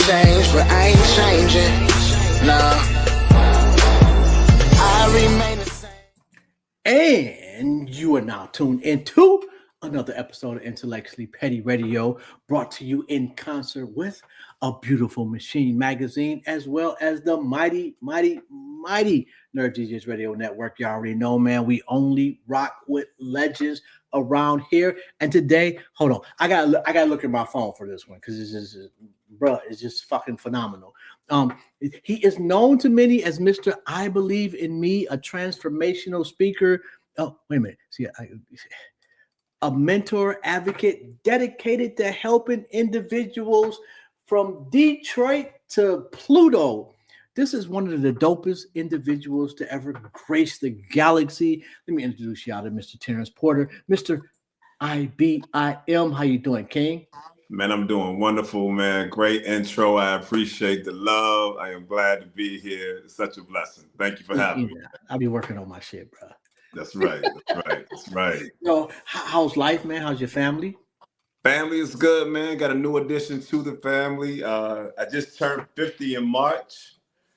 change, but I ain't changing. Nah, I remain the same. And you are now tuned into another episode of Intellectually Petty Radio, brought to you in concert with A Beautiful Machine magazine, as well as the mighty Nerd DJs Radio Network. You already know, man, we only rock with legends around here. And today, hold on, I gotta look at my phone for this one because it's just fucking phenomenal. He is known to many as Mr. I Believe in Me, a transformational speaker. Oh, wait a minute. See, a mentor, advocate dedicated to helping individuals from Detroit to Pluto. This is one of the dopest individuals to ever grace the galaxy. Let me introduce y'all to Mr. Terrence Porter, Mr. IBIM. How you doing, King? Man, I'm doing wonderful, man. Great intro. I appreciate the love. I am glad to be here. It's such a blessing. Thank you for having me. I'll be working on my shit, bro. That's right. That's right. So, how's life, man? How's your family? Family is good, man. Got a new addition to the family. I just turned 50 in March,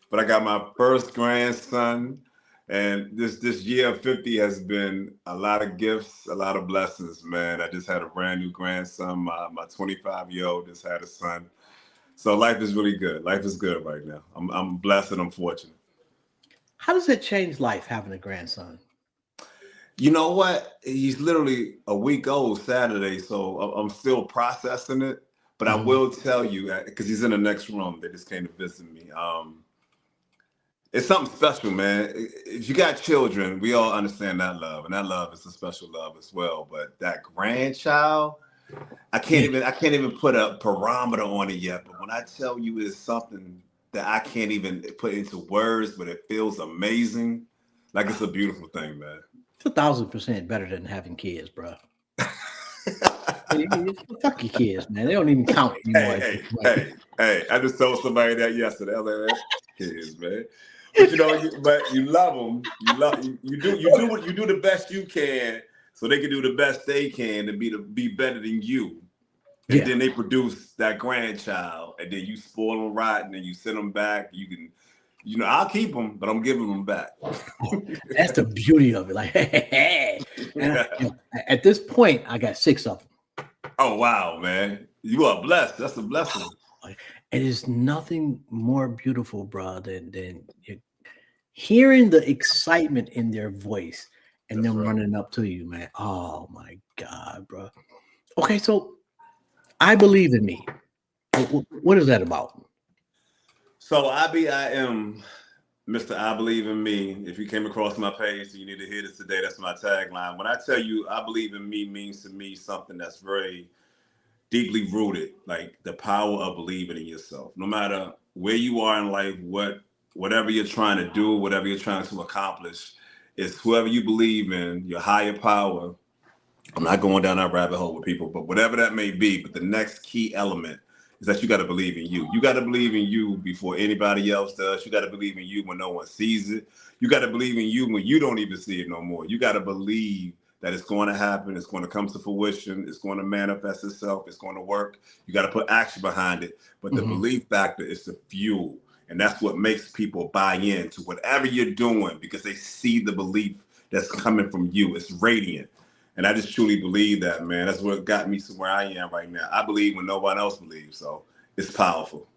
but I got my first grandson. And this year of 50 has been a lot of gifts, a lot of blessings, man. I just had a brand new grandson. My 25-year-old just had a son. So life is really good. Life is good right now. I'm blessed and I'm fortunate. How does it change life having a grandson? You know what? He's literally a week old Saturday, so I'm still processing it. But I will tell you, because he's in the next room, they just came to visit me. It's something special, man. If you got children, we all understand that love, and that love is a special love as well. But that grandchild, I can't even put a parameter on it yet. But when I tell you it's something that I can't even put into words, but it feels amazing, like it's a beautiful thing, man. It's 1,000% better than having kids, bro. Fuck your kids, man. They don't even count anymore. Hey! I just told somebody that yesterday. I was like, kids, man. But you love them. You do the best you can, so they can do the best they can to be better than you. And then they produce that grandchild, and then you spoil them rotten, and you send them back. You can. I'll keep them, but I'm giving them back. That's the beauty of it. Like, at this point, I got 6 of them. Oh, wow, man. You are blessed. That's a blessing. It is nothing more beautiful, bro, than hearing the excitement in their voice and them running up to you, man. Oh, my God, bro. Okay, so I Believe in Me. What is that about? So I am Mr. I Believe in Me. If you came across my page, you need to hear this today. That's my tagline. When I tell you I believe in me means to me something that's very deeply rooted, like the power of believing in yourself. No matter where you are in life, whatever you're trying to do, whatever you're trying to accomplish, it's whoever you believe in, your higher power. I'm not going down that rabbit hole with people, but whatever that may be. But the next key element is that you got to believe in you. You got to believe in you before anybody else does. You got to believe in you when no one sees it. You got to believe in you when you don't even see it no more. You got to believe that it's going to happen. It's going to come to fruition. It's going to manifest itself. It's going to work. You got to put action behind it. But the belief factor is the fuel. And that's what makes people buy into whatever you're doing, because they see the belief that's coming from you. It's radiant. And I just truly believe that, man. That's what got me to where I am right now. I believe when no one else believes. So it's powerful.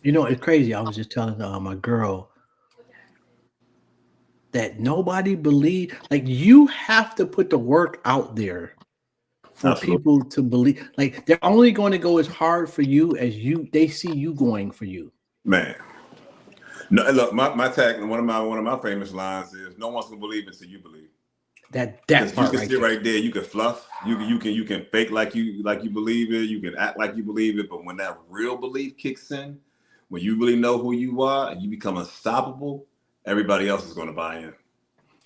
It's crazy. I was just telling my girl that nobody believes. Like, you have to put the work out there for people to believe. Like, they're only going to go as hard for you as they see you going for you. Man. No, look, my tag, one of my famous lines is, no one's gonna believe until you believe. That part you can sit right there. You can fluff. You can fake like you believe it. You can act like you believe it. But when that real belief kicks in, when you really know who you are and you become unstoppable, everybody else is going to buy in.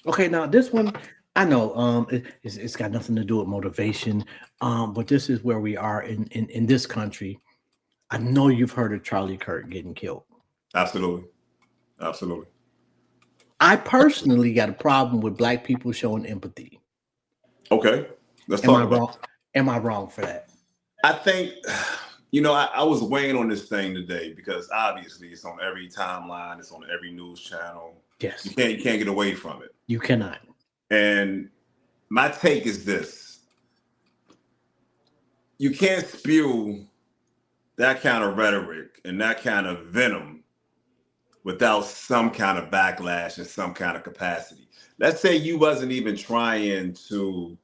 Okay, now this one, I know it's got nothing to do with motivation, but this is where we are in this country. I know you've heard of Charlie Kirk getting killed. Absolutely. I personally got a problem with Black people showing empathy. Okay, let's talk about it. Am I wrong for that? I think, I was weighing on this thing today because obviously it's on every timeline, it's on every news channel. Yes. You can't get away from it. You cannot. And my take is this. You can't spew that kind of rhetoric and that kind of venom without some kind of backlash and some kind of capacity. Let's say you wasn't even trying to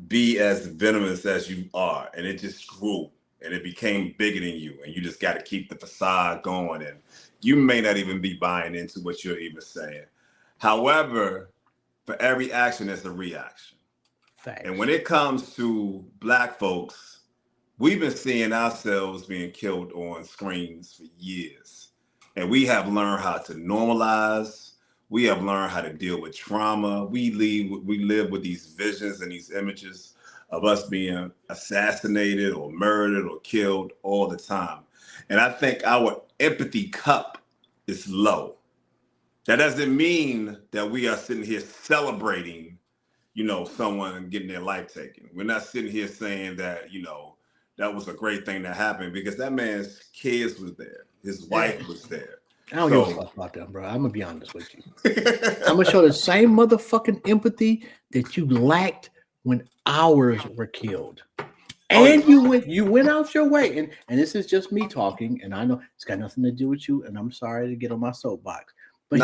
be as venomous as you are, and it just grew and it became bigger than you, and you just got to keep the facade going, and you may not even be buying into what you're even saying. However, for every action, there's a reaction. Facts. And when it comes to Black folks, we've been seeing ourselves being killed on screens for years. And we have learned how to normalize. We have learned how to deal with trauma. We live with these visions and these images of us being assassinated or murdered or killed all the time. And I think our empathy cup is low. That doesn't mean that we are sitting here celebrating, someone getting their life taken. We're not sitting here saying that, that was a great thing that happened, because that man's kids was there. His wife was there. I don't give a fuck about that, bro. I'm gonna be honest with you. I'm gonna show the same motherfucking empathy that you lacked when ours were killed. And you went out your way, and this is just me talking, and I know it's got nothing to do with you, and I'm sorry to get on my soapbox, but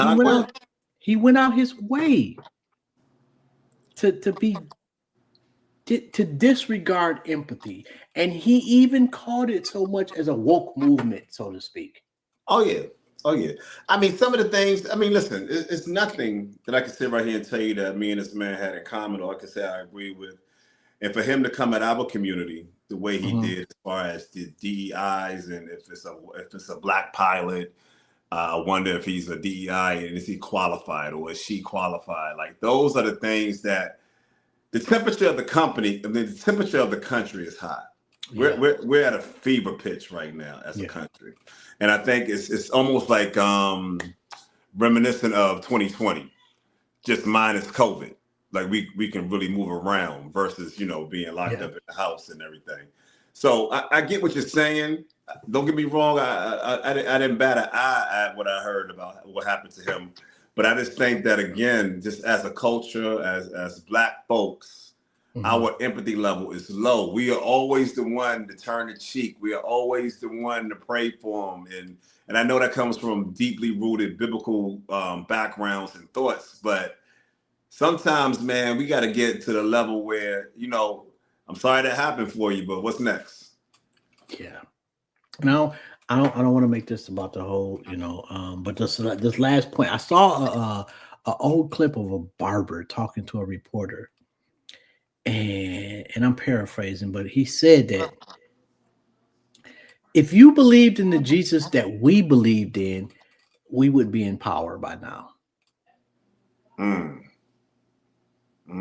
he went out his way to disregard empathy, and he even called it so much as a woke movement, so to speak. Oh yeah. I mean, some of the things. I mean, listen, it's nothing that I can sit right here and tell you that me and this man had in common, or I can say I agree with. And for him to come at our community the way he did, as far as the DEIs, and if it's a Black pilot, I wonder if he's a DEI and is he qualified or is she qualified? Like, those are the things that the temperature of the temperature of the country is high. Yeah. We're at a fever pitch right now as a country, and I think it's almost like reminiscent of 2020, just minus COVID. Like we can really move around versus being locked up in the house and everything. So I get what you're saying. Don't get me wrong. I didn't bat an eye at what I heard about what happened to him, but I just think that, again, just as a culture, as Black folks, our empathy level is low. We are always the one to turn the cheek. We are always the one to pray for them. And I know that comes from deeply rooted biblical backgrounds and thoughts. But sometimes, man, we got to get to the level where, I'm sorry that happened for you, but what's next? Yeah. No, I don't want to make this about the whole, but this last point, I saw a old clip of a barber talking to a reporter. And I'm paraphrasing, but he said that if you believed in the Jesus that we believed in, we would be in power by now.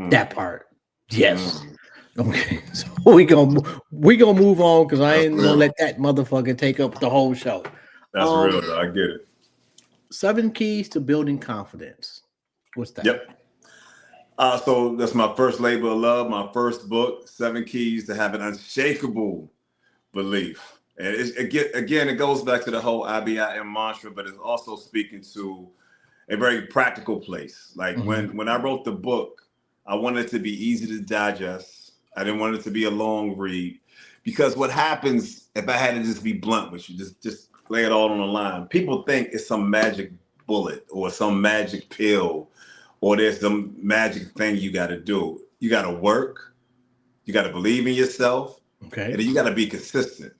That part. Yes. Okay. So we gonna move on, because I ain't gonna let that motherfucker take up the whole show. That's real, though. I get it. 7 keys to building confidence. What's that? Yep. So that's my first labor of love, my first book, 7 Keys to Have an Unshakable Belief. And it goes back to the whole IBIM mantra, but it's also speaking to a very practical place. Like when I wrote the book, I wanted it to be easy to digest. I didn't want it to be a long read, because what happens, if I had to just be blunt with you, just lay it all on the line, people think it's some magic bullet or some magic pill, or there's some magic thing you got to do. You got to work. You got to believe in yourself. Okay. And then you got to be consistent.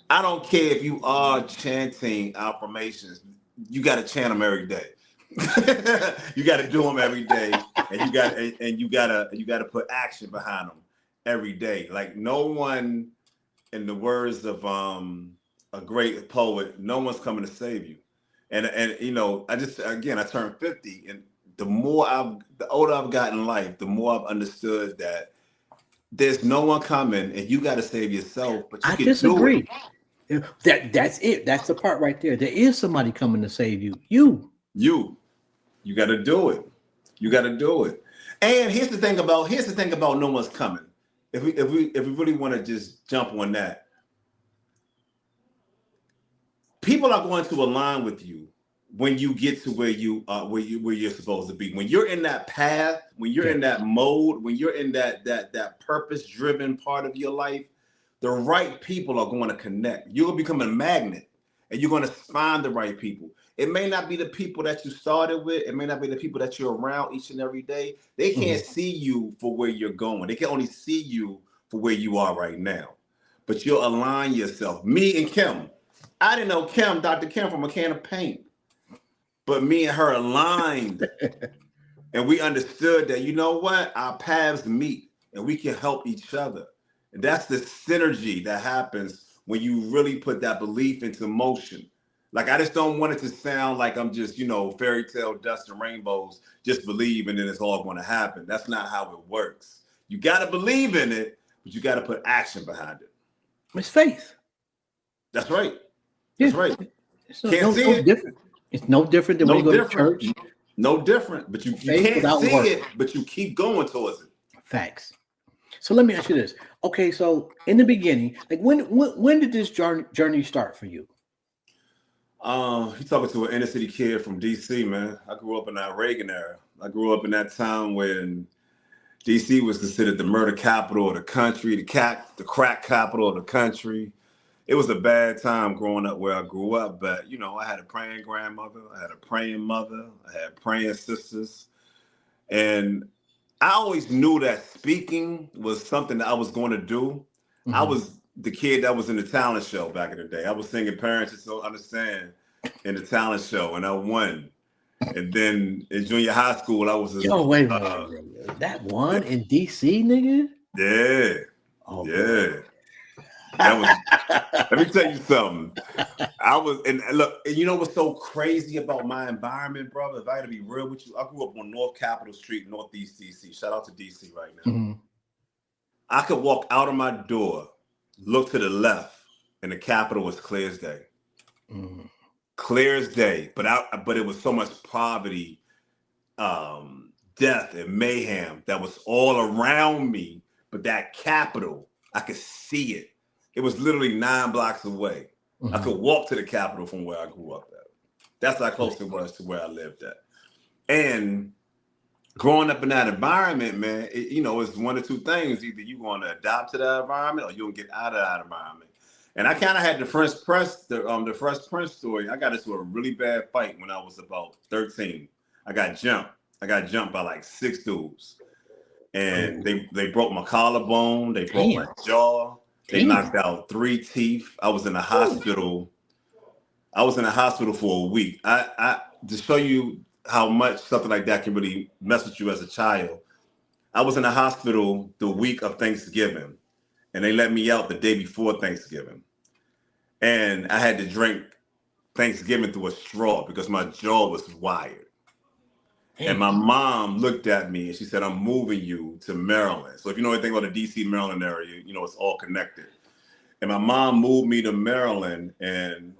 I don't care if you are chanting affirmations. You got to chant them every day. You got to do them every day, and you got to put action behind them every day. Like, no one, in the words of a great poet, no one's coming to save you. And I turned 50, and the older I've gotten in life, the more I've understood that there's no one coming, and you got to save yourself. But you can disagree. Do it. That's it. That's the part right there. There is somebody coming to save you. You got to do it. You got to do it. And here's the thing about no one's coming. If we really want to just jump on that, people are going to align with you when you get to where you're supposed to be. When you're in that path, when you're in that mode, when you're in that purpose-driven part of your life, the right people are going to connect. You're going to become a magnet, and you're going to find the right people. It may not be the people that you started with. It may not be the people that you're around each and every day. They can't see you for where you're going. They can only see you for where you are right now. But you'll align yourself. Me and Kim, I didn't know Kim, Dr. Kim, from a can of paint. But me and her aligned, and we understood that, you know what? Our paths meet, and we can help each other. And that's the synergy that happens when you really put that belief into motion. Like, I just don't want it to sound like I'm just, fairy tale dust and rainbows, just believe and then it's all going to happen. That's not how it works. You got to believe in it, but you got to put action behind it. It's faith. That's right. That's right. It's no different. It's no different than when you go to church. No different, but you can't see it, but you keep going towards it. Facts. So let me ask you this. Okay, so in the beginning, like when did this journey start for you? You're talking to an inner city kid from DC, man. I grew up in that Reagan era. I grew up in that time when DC was considered the murder capital of the country, the crack capital of the country. It was a bad time growing up where I grew up, but I had a praying grandmother, I had a praying mother, I had praying sisters, and I always knew that speaking was something that I was going to do. Mm-hmm. I was the kid that was in the talent show back in the day. I was singing Parents Just Don't Understand in the talent show, and I won. And then in junior high school, I was wait a minute, that one in DC, nigga? Yeah. Oh, yeah. That was, let me tell you something. And look, and you know what's so crazy about my environment, brother? If I had to be real with you, I grew up on North Capitol Street, Northeast DC. Shout out to DC right now. Mm-hmm. I could walk out of my door, look to the left, and the Capitol was clear as day. Mm-hmm. Clear as day. But it was so much poverty, death, and mayhem that was all around me. But that Capitol, I could see it. It was literally 9 blocks away. Mm-hmm. I could walk to the Capitol from where I grew up at. That's how close it was to where I lived at. And growing up in that environment, man, it's one of two things. Either you're going to adapt to that environment or you're going to get out of that environment. And I kind of had the Fresh Prince story. I got into a really bad fight when I was about 13. I got jumped. By like 6 dudes. And they broke my collarbone. They broke my jaw. They knocked out 3 teeth. I was in the hospital. For a week. I to show you how much something like that can really mess with you as a child. I was in the hospital the week of Thanksgiving, and they let me out the day before Thanksgiving. And I had to drink Thanksgiving through a straw because my jaw was wired. And my mom looked at me and she said, I'm moving you to Maryland. So if you know anything about the DC, Maryland area, it's all connected. And my mom moved me to Maryland, and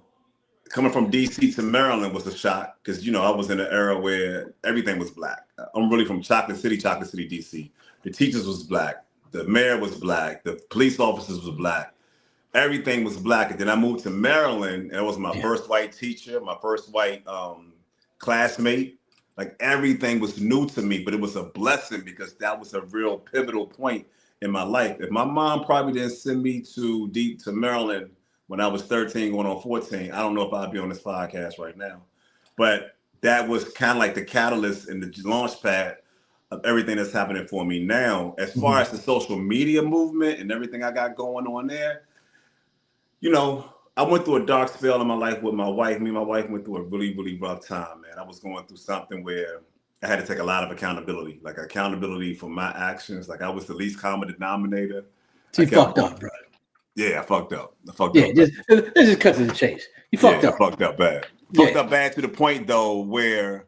coming from DC to Maryland was a shock because, I was in an era where everything was black. I'm really from Chocolate City, DC. The teachers was black. The mayor was black. The police officers was black. Everything was black. And then I moved to Maryland, and it was my first white teacher, my first white classmate. Like, everything was new to me, but it was a blessing because that was a real pivotal point in my life. If my mom probably didn't send me to Maryland when I was 13 going on 14, I don't know if I'd be on this podcast right now. But that was kind of like the catalyst and the launch pad of everything that's happening for me now. As far as the social media movement and everything I got going on there, I went through a dark spell in my life with my wife. Me and my wife went through a really, really rough time, man. I was going through something where I had to take a lot of accountability for my actions. Like, I was the least common denominator. So you fucked up, bro. Yeah, I fucked up. Let's just cut to the chase. You fucked up. I fucked up bad. Fucked up bad to the point, though, where,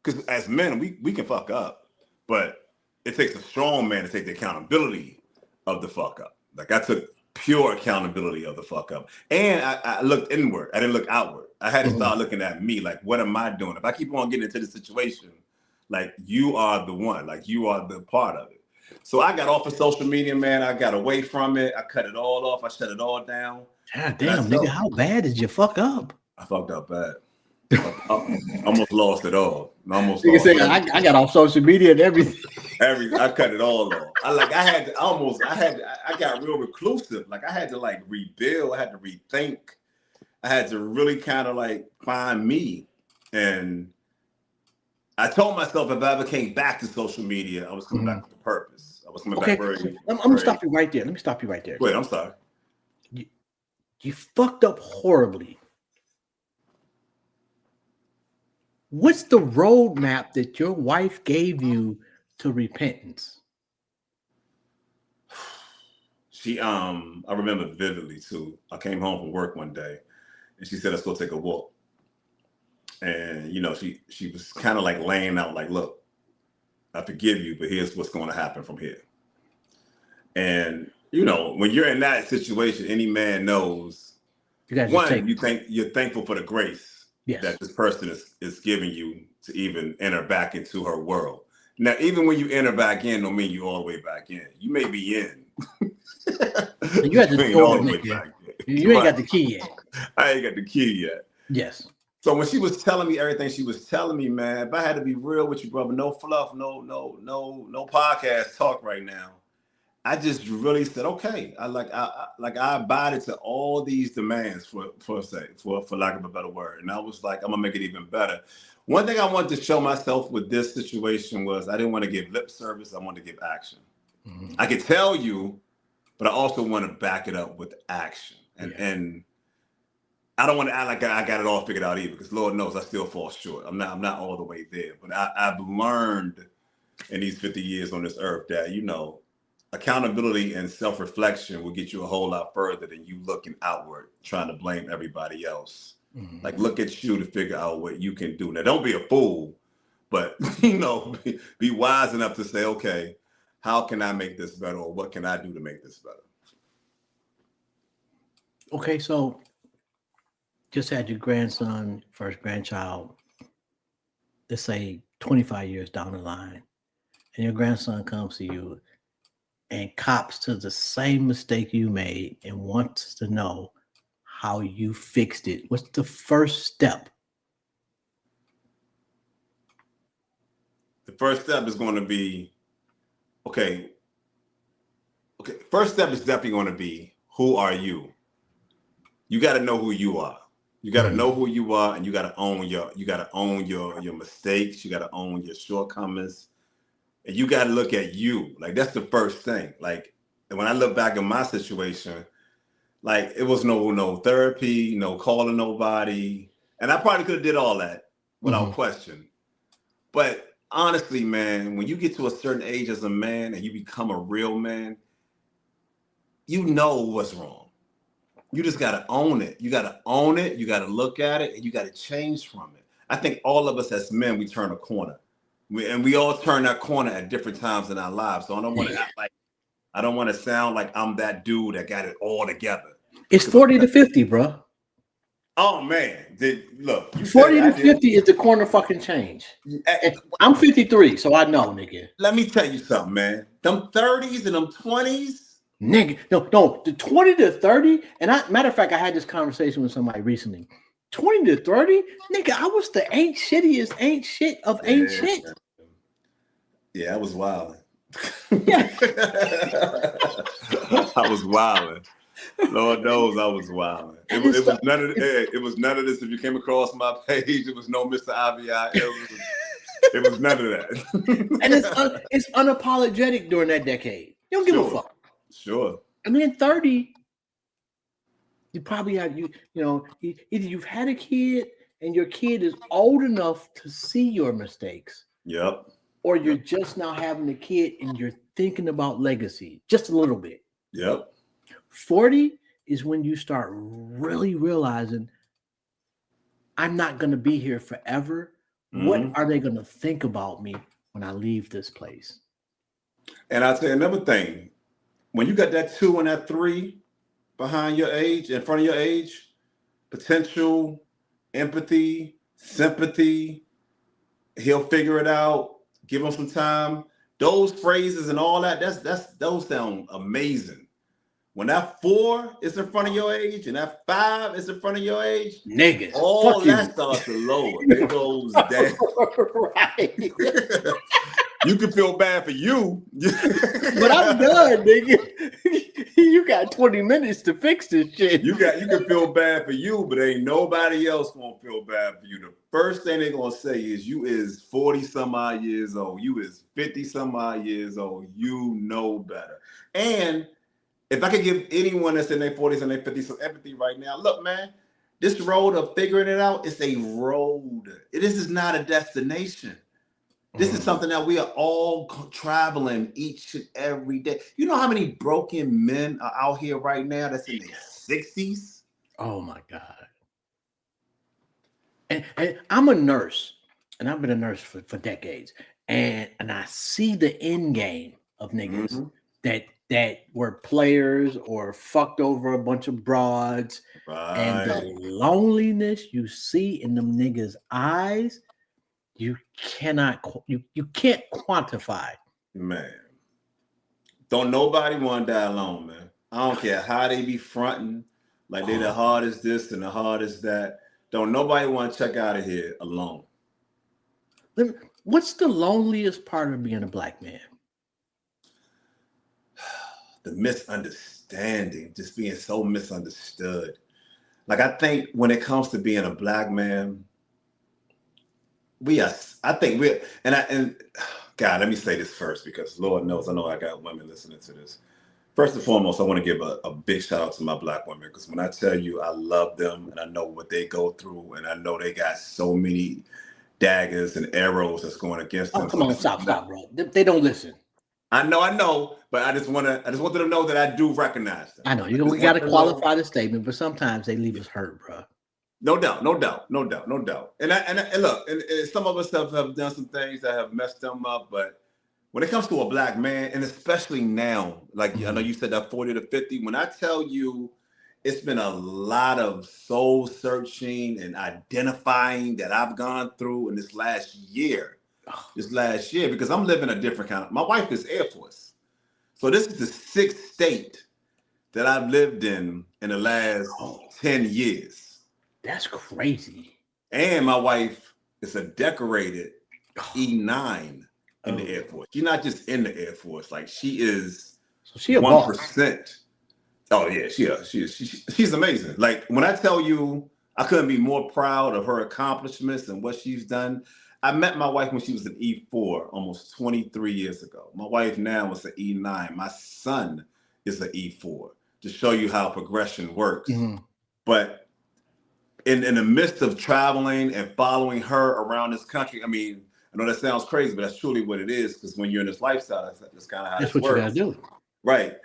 because as men, we can fuck up, but it takes a strong man to take the accountability of the fuck up. Like, I took pure accountability of the fuck up. And I looked inward. I didn't look outward. I had to start looking at me. Like, what am I doing? If I keep on getting into the situation, like, you are the one. Like, you are the part of it. So I got off of social media, man. I got away from it. I cut it all off. I shut it all down. God damn, nigga, how bad did you fuck up? I fucked up bad. I almost lost it all. Almost You can lost say everything. I got off social media and everything. I cut it all off. I got real reclusive. Like I had to like rebuild. I had to rethink. I had to really kind of like find me. And I told myself if I ever came back to social media, I was coming back with a purpose. I was coming back very. I'm gonna stop you right there. Let me stop you right there. Wait, I'm sorry. You fucked up horribly. What's the roadmap that your wife gave you to repentance? I remember vividly too. I came home from work one day and she said, let's go take a walk. And you know, she was kind of like laying out like, look, I forgive you, but here's what's going to happen from here. And you know, when you're in that situation, any man knows. You're thankful for the grace that this person is giving you to even enter back into her world. Now, even when you enter back in, don't mean you all the way back in. You may be in. You had to go You ain't got the key yet. I ain't got the key yet. Yes. So when she was telling me everything she was telling me, man, if I had to be real with you, brother, no fluff, no podcast talk right now. I just really said, okay. I abided to all these demands for lack of a better word. And I was like, I'm gonna make it even better. One thing I wanted to show myself with this situation was I didn't want to give lip service, I wanted to give action. Mm-hmm. I could tell you, but I also want to back it up with action. And I don't want to act like I got it all figured out either, because Lord knows I still fall short. I'm not all the way there. But I've learned in these 50 years on this earth that, you know, accountability and self-reflection will get you a whole lot further than you looking outward, trying to blame everybody else. Mm-hmm. Like, look at you to figure out what you can do. Now, don't be a fool, but, you know, be wise enough to say, okay, how can I make this better, or what can I do to make this better? Okay, so just had your grandson, first grandchild, let's say 25 years down the line, and your grandson comes to you and cops to the same mistake you made and wants to know how you fixed it. What's the first step? The first step is going to be, okay. First step is definitely going to be, who are you? You got to know who you are. You got to know who you are, and you got to own your mistakes. You got to own your shortcomings. And you got to look at you. Like, that's the first thing. Like, when I look back at my situation, like, it was no therapy, no calling nobody. And I probably could have did all that without question. But honestly, man, when you get to a certain age as a man and you become a real man, you know what's wrong. You just got to own it. You got to own it. You got to look at it, and you got to change from it. I think all of us as men, we turn a corner. We all turn that corner at different times in our lives. So I don't want to sound like I'm that dude that got it all together. It's 40 to 50, bro. Oh man, look. 40 to 50 is the corner fucking change. I'm 53, so I know, nigga. Let me tell you something, man. Them 30s and them 20s. Nigga, no, the 20 to 30, and matter of fact, I had this conversation with somebody recently. 20 to 30, nigga, I was the ain't shit of ain't shit. Yeah, I was wilding. Yeah. I was wilding. Lord knows I was wilding. It was none of this. If you came across my page, it was no Mr. IBI. It was none of that. And it's unapologetic during that decade. You don't give a fuck. Sure. I mean, 30, you probably have either you've had a kid and your kid is old enough to see your mistakes. Yep. Or you're just now having a kid and you're thinking about legacy just a little bit. Yep. 40 is when you start really realizing, I'm not going to be here forever. What are they going to think about me when I leave this place? And I'll tell you another thing. When you got that 2 and that 3 behind your age, in front of your age, potential, empathy, sympathy, he'll figure it out, give him some time. Those phrases and all that, those sound amazing when that 4 is in front of your age and that 5 is in front of your age, Niggas, all fuck that you. starts to lower. It goes down. Right. You can feel bad for you. But I'm done, nigga. You got 20 minutes to fix this shit. You can feel bad for you, but ain't nobody else gonna feel bad for you. The first thing they're gonna say is you is 40 some odd years old, you is 50 some odd years old, you know better. And if I could give anyone that's in their 40s and their 50s some empathy right now, look, man, this road of figuring it out is a road. This is not a destination. This is something that we are all traveling each and every day. You know how many broken men are out here right now that's in their 60s? Oh my God. And I'm a nurse, and I've been a nurse for decades. And I see the end game of niggas that were players or fucked over a bunch of broads. Right. And the loneliness you see in them niggas' eyes, you can't quantify. Man. Don't nobody want to die alone, man. I don't care how they be fronting, like they the hardest this and the hardest that. Don't nobody want to check out of here alone. What's the loneliest part of being a black man? The misunderstanding, just being so misunderstood. Like, I think when it comes to being a black man, and God, let me say this first, because Lord knows, I know I got women listening to this. First and foremost, I want to give a big shout out to my black women, because when I tell you I love them and I know what they go through, and I know they got so many daggers and arrows that's going against them. Oh, come on, stop, bro. They don't listen. I know, but I just want them to know that I do recognize them. I know we got to qualify the statement, but sometimes they leave us hurt, bro. No doubt. And look, and some of us have done some things that have messed them up, but when it comes to a black man, and especially now, like I know you said that 40 to 50, when I tell you it's been a lot of soul searching and identifying that I've gone through in this last year, because I'm living a different kind of, my wife is Air Force. So this is the 6th state that I've lived in the last 10 years. That's crazy. And my wife is a decorated E9 in the Air Force. She's not just in the Air Force. Like, she is 1%. Oh yeah, she's amazing. Like, when I tell you I couldn't be more proud of her accomplishments and what she's done. I met my wife when she was an E4 almost 23 years ago. My wife now is an E9. My son is an E4, to show you how progression works. But in the midst of traveling and following her around this country, I mean, I know that sounds crazy, but that's truly what it is, because when you're in this lifestyle, that's kind of how this works. That's what you gotta do. Right.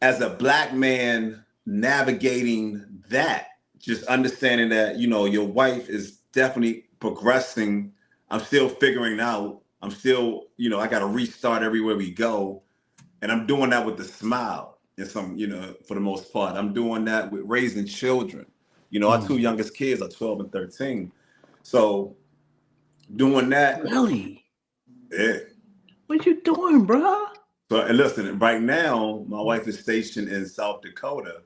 As a black man navigating that, just understanding that, you know, your wife is definitely progressing. I'm still figuring out. I'm still, you know, I got to restart everywhere we go. And I'm doing that with a smile, and some, you know, for the most part. I'm doing that with raising children. You know, our 2 youngest kids are 12 and 13. So doing that. Really? Yeah. What you doing, bro? So, and listen, right now, my wife is stationed in South Dakota,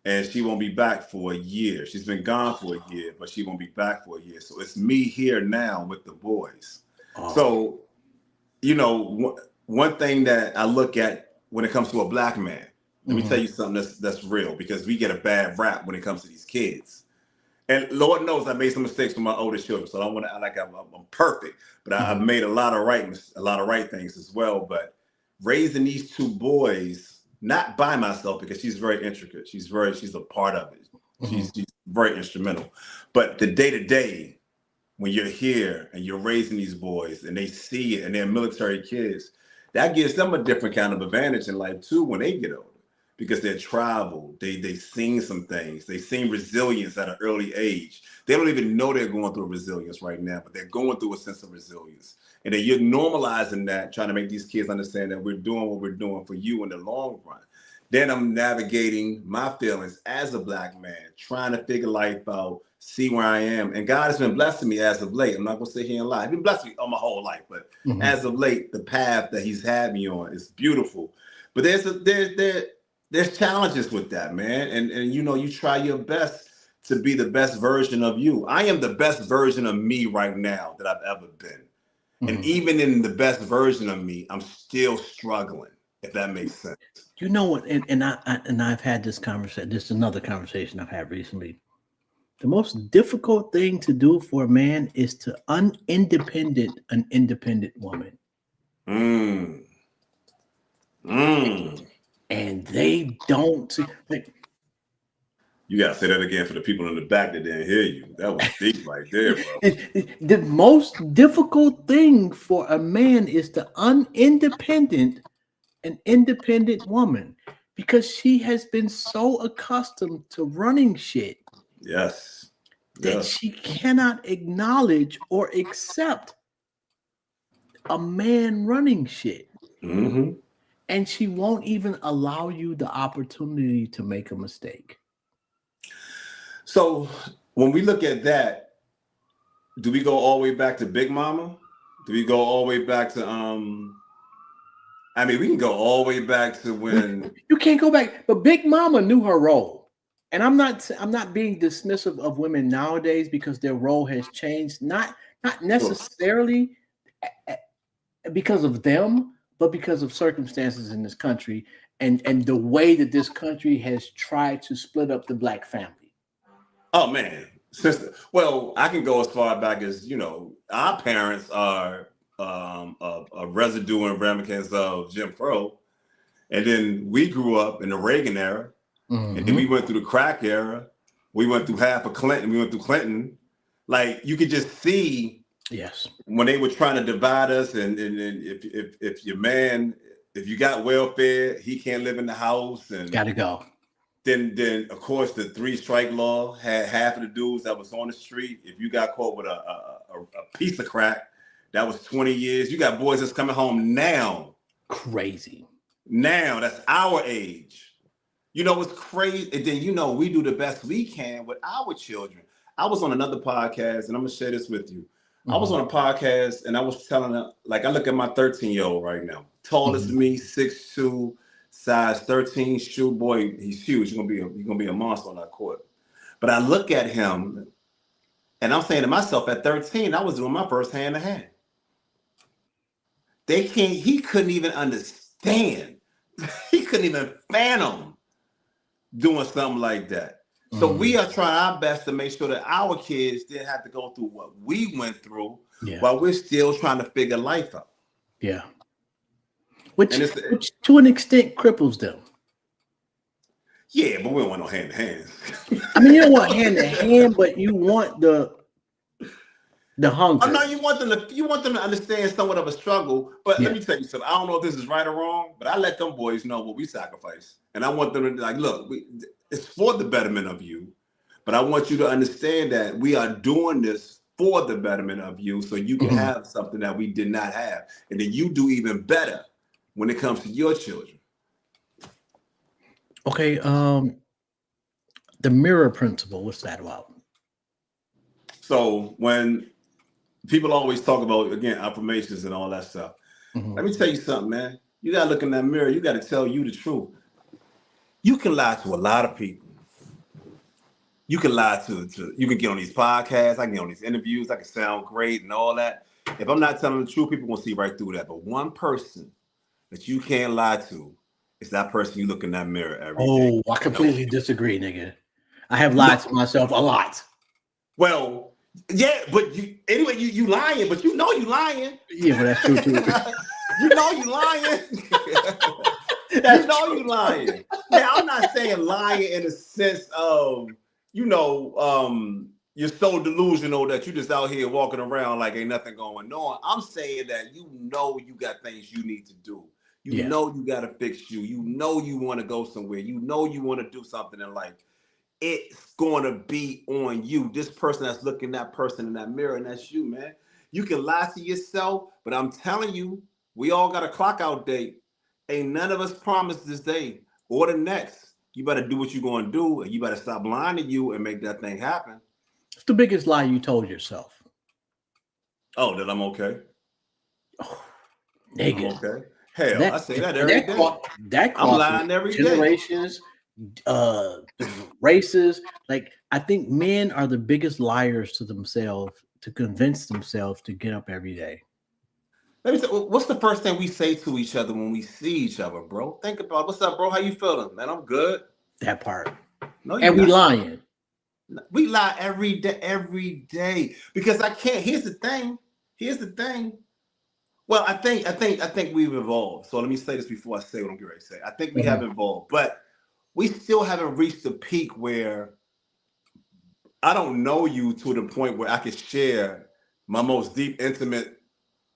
and she won't be back for a year. She's been gone for a year, but she won't be back for a year. So it's me here now with the boys. So, you know, one thing that I look at when it comes to a black man, let me tell you something that's real, because we get a bad rap when it comes to these kids. And Lord knows I made some mistakes with my oldest children, so I don't want to act like I'm perfect, but I've made a lot of right things as well. But raising these 2 boys, not by myself, because she's very intricate. She's a part of it. She's very instrumental. But the day-to-day, when you're here and you're raising these boys and they see it and they're military kids, that gives them a different kind of advantage in life too when they get older, because they're traveled, they've seen some things, they've seen resilience at an early age. They don't even know they're going through resilience right now, but they're going through a sense of resilience. And then you're normalizing that, trying to make these kids understand that we're doing what we're doing for you in the long run. Then I'm navigating my feelings as a black man, trying to figure life out, see where I am. And God has been blessing me as of late. I'm not going to sit here and lie. He's been blessing me all my whole life, but as of late, the path that he's had me on is beautiful. But there's challenges with that, man. And you know, you try your best to be the best version of you. I am the best version of me right now that I've ever been. And Mhm. even in the best version of me, I'm still struggling, if that makes sense. You know what? And I've had this conversation. This is another conversation I've had recently. The most difficult thing to do for a man is to unindependent an independent woman, Mm, mm. and they don't see. Like, You gotta say that again for the people in the back that didn't hear you. That was deep right there, bro. the most difficult thing for a man is to unindependent an independent woman because she has been so accustomed to running shit Yes. that Yes. she cannot acknowledge or accept a man running shit. Hmm. And she won't even allow you the opportunity to make a mistake. So when we look at that, do we go all the way back to Big Mama? Do we go all the way back to I mean, we can go all the way back to when. You can't go back. But Big Mama knew her role. And I'm not being dismissive of women nowadays because their role has changed. Not Sure. necessarily because of them, but because of circumstances in this country and the way that this country has tried to split up the black family. Oh man, well, I can go as far back as our parents are a residue and remnants of Jim Crow, and then we grew up in the Reagan era, and then we Mhm. went through the crack era. We went through half of Clinton. We went through Clinton. Like you could just see Yes. when they were trying to divide us, and if your man, if you got welfare, he can't live in the house, and Gotta go. then of course the three strike law had half of the dudes that was on the street. If you got caught with a piece of crack, that was 20 years. You got boys that's coming home now. Crazy. Now that's our age. You know what's crazy? And then we do the best we can with our children. I was on another podcast, and I'm gonna share this with you. I was Mhm. on a podcast, and I was telling her, like, I look at my 13-year-old right now, tallest Mhm. of me, 6'2", size 13 shoe. Boy, he's huge. He's gonna be a monster on that court. But I look at him, and I'm saying to myself, at 13, I was doing my first hand to hand. He couldn't even understand. He couldn't even fathom doing something like that. So we Mhm. are trying our best to make sure that our kids didn't have to go through what we went through Yeah. while we're still trying to figure life out. Yeah. Which And it's which to an extent cripples them. yeah, but we don't want no hand to hands. I mean, you don't want hand to hand, but you want the I hunger. know you want them to understand somewhat of a struggle, but let Yeah. me tell you something. I don't know if this is right or wrong, but I let them boys know what we sacrifice, and I want them to be like, look, it's for the betterment of you, but I want you to understand that we are doing this for the betterment of you, so you can Mhm. have something that we did not have, and then you do even better when it comes to your children. Okay. The mirror principle. What's that about? So when people always talk about again affirmations and all that stuff, let Mhm. me tell you something, man. You gotta look in that mirror. You gotta tell you the truth. You can lie to a lot of people. You can lie to you can get on these podcasts, I can get on these interviews, I can sound great and all that. If I'm not telling the truth, people will see right through that. But one person that you can't lie to is that person you look in that mirror every day. Oh, I completely disagree, nigga. I have No, lied to myself a lot. well, yeah, but you lying, but you know you lying. Yeah, but that's true too. You know you lying. You That's know true. you lying. Now I'm not saying lying in the sense of, you're so delusional that you just out here walking around like ain't nothing going on. I'm saying that you got things you need to do. You Yeah. know you gotta fix you. You know you want to go somewhere. You know you want to do something in life. It's going to be on you. This person that's looking that person in that mirror, and that's you, man. You can lie to yourself, but I'm telling you, we all got a clock out date. Ain't none of us promised this day or the next. You better do what you're going to do, and you better stop lying to you and make that thing happen. It's the biggest lie you told yourself. Oh, that I'm okay. Oh, I'm nigga. okay. Hell, I say that every day. That I'm crosses lying every day. generations, races. Like, I think men are the biggest liars to themselves to convince themselves to get up every day. Let me say, what's the first thing we say to each other when we see each other, bro? Think about what's up, bro? How you feeling, man? I'm good. That part. No, you And we not. lying. We lie every day because I can't. Here's the thing. Here's the thing. Well, I think we've evolved. So let me say this before I say what I'm getting ready to say. I think we have evolved, but we still haven't reached the peak where I don't know you to the point where I can share my most deep, intimate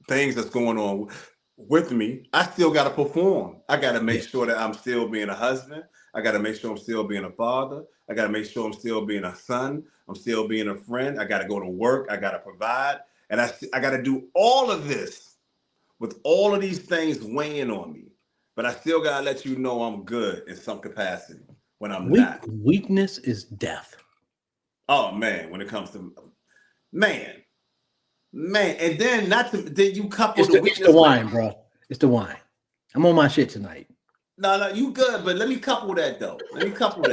things that's going on with me. I still got to perform. I got to make sure that I'm still being a husband. I got to make sure I'm still being a father. I got to make sure I'm still being a son. I'm still being a friend. I got to go to work. I got to provide. And I got to do all of this with all of these things weighing on me. But I still got to let you know I'm good in some capacity when I'm not. Weakness is death. Oh, man, when it comes to, man. And then then you couple the weakness. It's the wine, bro. It's the wine. I'm on my shit tonight. No, you good, but let me couple that though. You couple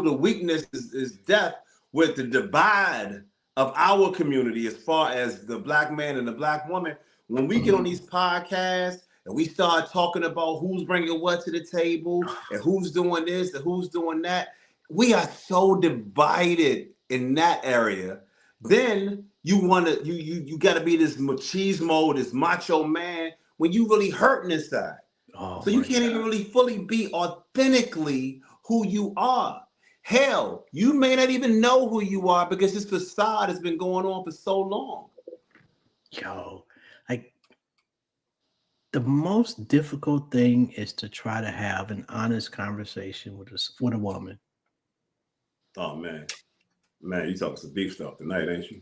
the weakness is death with the divide of our community as far as the black man and the black woman. When we get on these podcasts and we start talking about who's bringing what to the table and who's doing this and who's doing that, we are so divided in that area. Then you got to be this machismo, this macho man when you really hurting inside. So you can't even really fully be authentically who you are. Hell, you may not even know who you are because this facade has been going on for so long. Yo, like, the most difficult thing is to try to have an honest conversation with a woman. Oh man, you talking some deep stuff tonight, ain't you?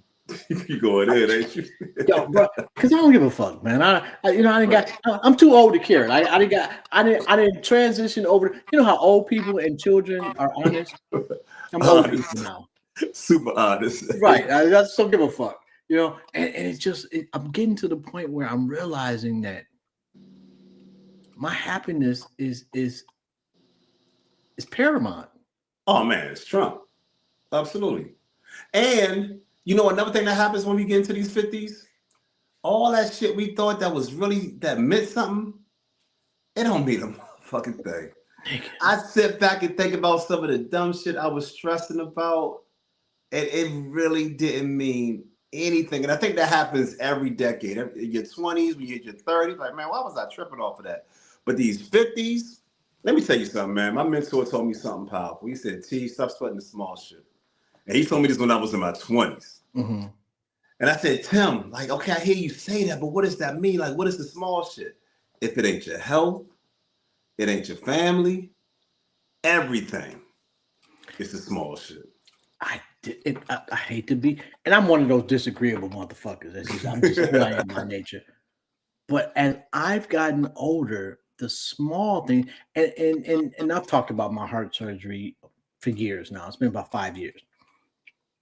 You going in, ain't you? Yo, bro, because I don't give a fuck, man. I'm too old to care. I didn't transition over. You know how old people and children are honest. I'm old people now. Super honest, right? I just don't give a fuck. You know, and it's just I'm getting to the point where I'm realizing that my happiness is paramount. Oh man, it's Trump, absolutely. And you know another thing that happens when we get into these 50s, all that shit we thought that meant something, it don't mean a motherfucking thing. I sit back and think about some of the dumb shit I was stressing about, and it really didn't mean anything. And I think that happens every decade. In your 20s, when you hit your 30s, like, man, why was I tripping off of that? But these 50s, let me tell you something, man. My mentor told me something powerful. He said, T, stop sweating the small shit. And he told me this when I was in my 20s. Mm-hmm. And I said, Tim, like, okay, I hear you say that, but what does that mean? Like, what is the small shit? If it ain't your health, it ain't your family, everything, it's the small shit. I hate to be, and I'm one of those disagreeable motherfuckers. I'm just who I am by nature. But as I've gotten older, the small thing, and I've talked about my heart surgery for years now. It's been about 5 years.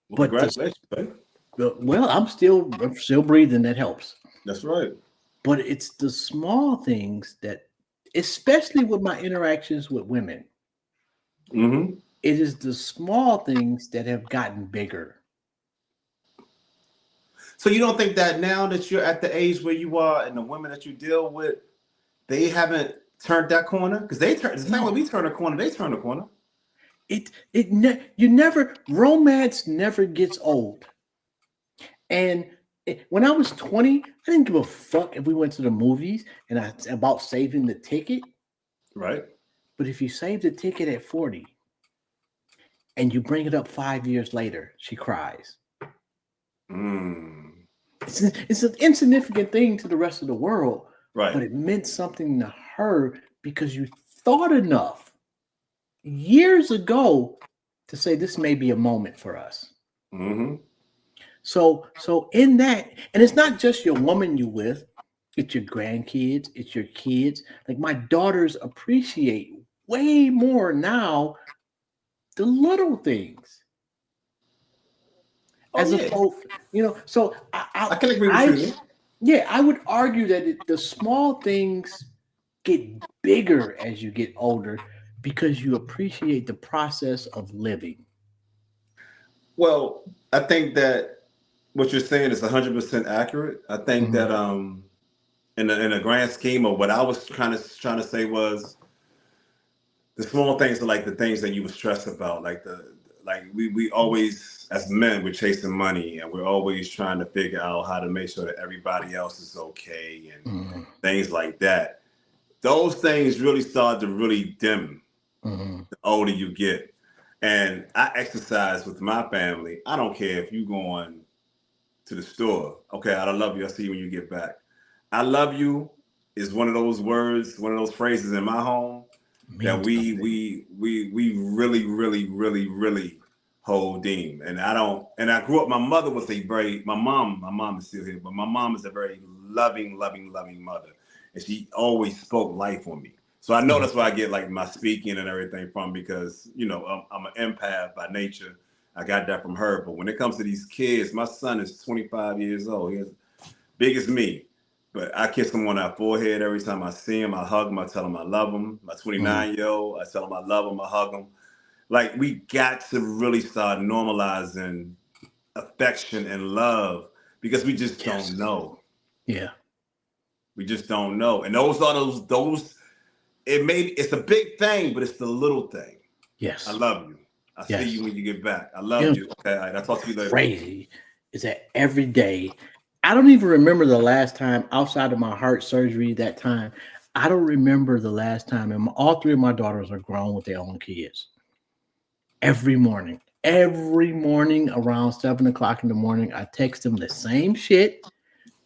Well, congratulations, man. Well, I'm still breathing. That helps. That's right. But it's the small things that, especially with my interactions with women, it is the small things that have gotten bigger. So you don't think that now that you're at the age where you are and the women that you deal with, they haven't turned that corner? Because the same way we turn a corner, they turn a corner. Romance never gets old. And when I was 20, I didn't give a fuck if we went to the movies and about saving the ticket. Right. But if you save the ticket at 40 and you bring it up 5 years later, she cries. It's an insignificant thing to the rest of the world, right? But it meant something to her because you thought enough years ago to say this may be a moment for us. So in that, and it's not just your woman you with, it's your grandkids, it's your kids. Like, my daughters appreciate way more now the little things. Opposed, so I can agree with you. Yeah, I would argue that the small things get bigger as you get older because you appreciate the process of living. Well, I think that what you're saying is 100% accurate. I think Mhm. that in a grand scheme of what I was trying to say was the small things are like the things that you would stress about, like we always as men we're chasing money and we're always trying to figure out how to make sure that everybody else is okay and Mhm. things like that. Those things really start to really dim Mhm. the older you get. And I exercise with my family. I don't care if you going to the store. Okay, I love you. I'll see you when you get back. I love you is one of those words, one of those phrases in my home that Means something. we really, really, really, really hold deem. And I don't and I grew up, my mother was a very my mom is still here, but my mom is a very loving, loving, loving mother. And she always spoke life on me. So I know Mhm. that's where I get like my speaking and everything from because I'm an empath by nature. I got that from her. But when it comes to these kids, my son is 25 years old. He's big as me. But I kiss him on our forehead every time I see him. I hug him. I tell him I love him. My Mhm. 29-year-old, I tell him I love him. I hug him. Like we got to really start normalizing affection and love because we just don't Yes. know. Yeah. We just don't know. And those are those. It's a big thing, but it's the little thing. I Yes. love you. I see Yes. you when you get back. I You love know, you. Okay, all right, I'll talk to you later. crazy is that every day, I don't even remember the last time outside of my heart surgery that time. I don't remember the last time, and all three of my daughters are grown with their own kids. Every morning around 7 o'clock in the morning, I text them the same shit.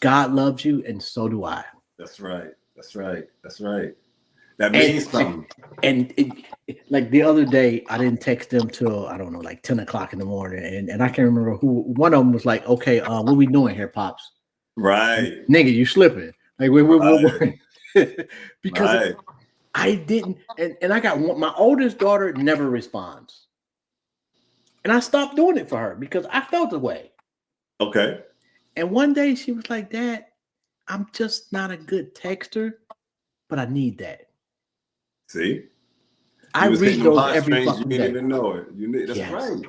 God loves you, and so do I. That's right. That's right. That's right. That And means something. like the other day, I didn't text them till I don't know, like 10 o'clock in the morning, and I can't remember who. One of them was like, "Okay, what we doing here, pops? Right. Nigga, you slipping? Like Right. because Right. I didn't, and I got one, my oldest daughter never responds, and I stopped doing it for her because I felt the way. Okay. And one day she was like, "Dad, I'm just not a good texter, but I need that." See, I you was hitting read them those every heartstrings. You fucking didn't day. even know it. That's Yes, right. And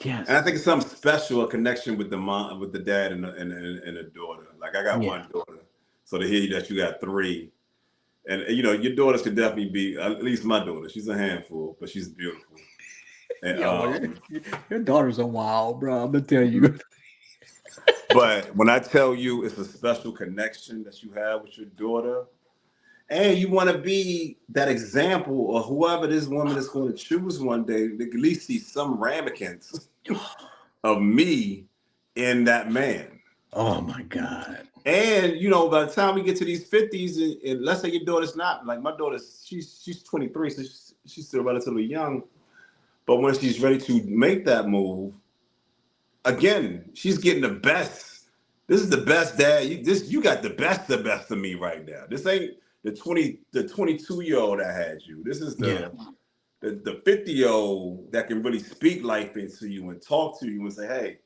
I yes, think it's something special, a connection with the mom, with the dad, and the daughter. Like I got yeah. one daughter, so to hear that you got three, and your daughters could definitely be at least my daughter. She's a handful, but she's beautiful. And Yo, your daughters are wild, bro. I'm gonna tell mhm. you. But when I tell you it's a special connection that you have with your daughter, and you want to be that example or whoever this woman is going to choose one day, they at least see some ramekins of me in that man. Oh my god. And by the time we get to these 50s, and let's say your daughter's not like my daughter, she's 23, so she's still relatively young. But when she's ready to make that move, again, she's getting the best. This is the best dad. You got the best of me right now. This ain't the 22-year-old that had you. This is Yeah. the 50-year-old that can really speak life into you and talk to you and say, hey,